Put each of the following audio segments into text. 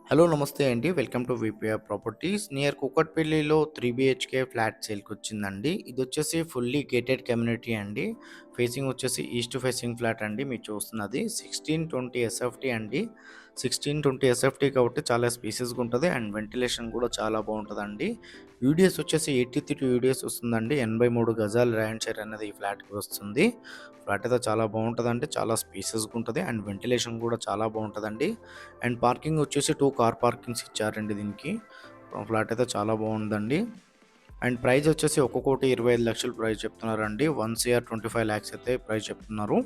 Hello నమస్తే అండి. Welcome to VPR properties. Near కూకట్పల్లిలో 3 బీహెచ్‌కే ఫ్లాట్ సేల్‌కొచ్చిందండి. ఇదొచ్చేసి ఫుల్లీ గేటెడ్ కమ్యూనిటీ అండి. ఫేసింగ్ వచ్చేసి ఈస్ట్ ఫేసింగ్ ఫ్లాట్ అండి మీరు చూస్తున్నది. 1620 ఎస్ఎఫ్టీ అండి. 1620 ఎస్ఎఫ్టీ కాబట్టి చాలా స్పేసియస్‌గా ఉంటది అండ్ వెంటిలేషన్ కూడా చాలా బావుంటదండి. యూడిఎస్ వచ్చేసి 83 యూడిఎస్ వస్తుందండి. 83 గజాల ల్యాండ్ షేర్ అనేది ఈ ఫ్లాట్‌కి వస్తుంది. ఫ్లాట్ అయితే చాలా బావుంటదండి. చాలా స్పేసియస్‌గా ఉంటది అండ్ వెంటిలేషన్ కూడా చాలా బావుంటదండి. అండ్ పార్కింగ్ వచ్చేసి 2 కార్ పార్కింగ్స్ ఇచ్చారండి దీనికి. ఫ్లాట్ అయితే చాలా బాగుందండి. అండ్ ప్రైస్ వచ్చేసి 1,25,00,000 ప్రైస్ చెప్తున్నారండి. 1,25,00,000 అయితే ప్రైస్ చెప్తున్నారు.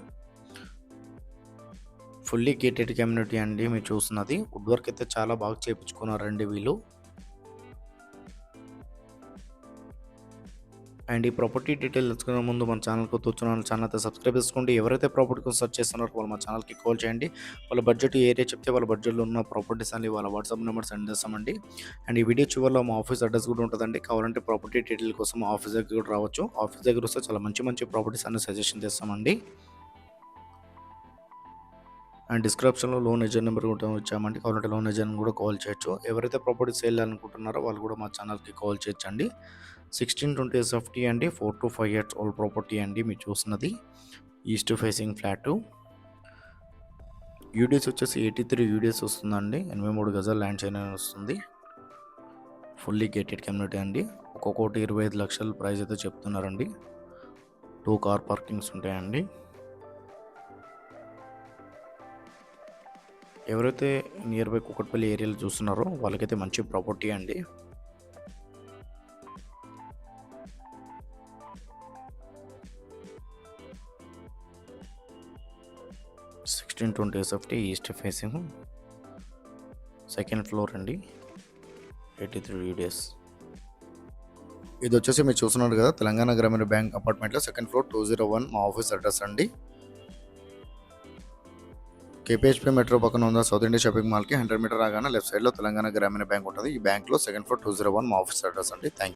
ఫుల్లీ గేటెడ్ కమ్యూనిటీ అండి మీరు చూస్తున్నది. వుడ్ వర్క్ అయితే చాలా బాగా చేపించుకున్నారండి వీళ్ళు. అండ్ ఈ ప్రాపర్టీ డీటెయిల్ తెలుసుకునే ముందు మన ఛానల్ కొత్తొచ్చిన ఛానల్ అయితే సబ్స్క్రైబ్ చేసుకోండి. ఎవరైతే ప్రాపర్టీ కోసం సెర్చ్ చేస్తున్నారో వాళ్ళు మా ఛానల్‌కి కాల్ చేయండి. వాళ్ళ బడ్జెట్ ఏరియా చెప్తే వాళ్ళ బడ్జెట్‌లో ఉన్న ప్రాపర్టీస్ అన్ని వాళ్ళ వాట్సాప్ నెంబర్ సెండ్ చేస్తామండి. అండ్ ఈ వీడియో చివరిలో మా ఆఫీస్ అడ్రస్ కూడా ఉంటదండి. కావాలంటే ప్రాపర్టీ డీటెయిల్ కోసం మా ఆఫీస్ దగ్గర కూడా రావచ్చు. ఆఫీస్ దగ్గర వస్తే చాలా మంచి మంచి ప్రాపర్టీస్ అన్ని సజెషన్ చేస్తామండి. అండ్ డిస్క్రిప్షన్‌లో లోన్ ఏజెంట్ నెంబర్ కూడా ఇచ్చామండి. కావాలంటే లోన్ ఏజెంట్‌ని కూడా కాల్ చేయొచ్చు. ఎవరైతే ప్రాపర్టీ సేల్ చేయాలనుకుంటున్నారో వాళ్ళు కూడా మా ఛానల్‌కి కాల్ చేయొచ్చండి. 1620 ఎస్ఎఫ్టీ అండి. 4-5 ఇయర్స్ ఓల్డ్ ప్రాపర్టీ అండి మీరు చూస్తున్నది. East facing flat. యూడిఎస్ వచ్చేసి 83 యూడిఎస్ వస్తుందండి. 83 గజాల ల్యాండ్ చైన్ అని వస్తుంది. ఫుల్లీ గేటెడ్ కమ్యూనిటీ అండి. 1,25,00,000 ప్రైస్ అయితే చెప్తున్నారండి. 2 కార్ పార్కింగ్స్ ఉంటాయండి. ఎవరైతే నియర్ బై కూకట్పల్లి ఏరియాలో చూస్తున్నారో వాళ్ళకైతే మంచి ప్రాపర్టీ అండి. 1620 SFT east facing second floor అండి. 83 యూడిఎస్. ఇది వచ్చేసి మీరు చూస్తున్నారు కదా, తెలంగాణ గ్రామీణ బ్యాంక్ అపార్ట్మెంట్లో సెకండ్ ఫ్లోర్ 201 మా ఆఫీస్ అడ్రస్ అండి. కేపీహెచ్పీ మెట్రో పక్కన ఉన్న సౌత్ ఇండియా షాపింగ్ మాల్కి 100 మీటర్ రాగానే లెఫ్ట్ సైడ్లో తెలంగాణ గ్రామీణ బ్యాంక్ ఉంటుంది. ఈ బ్యాంక్లో సెకండ్ ఫ్లోర్ 201 మా ఆఫీస్ అడ్రస్ అండి. Thank you.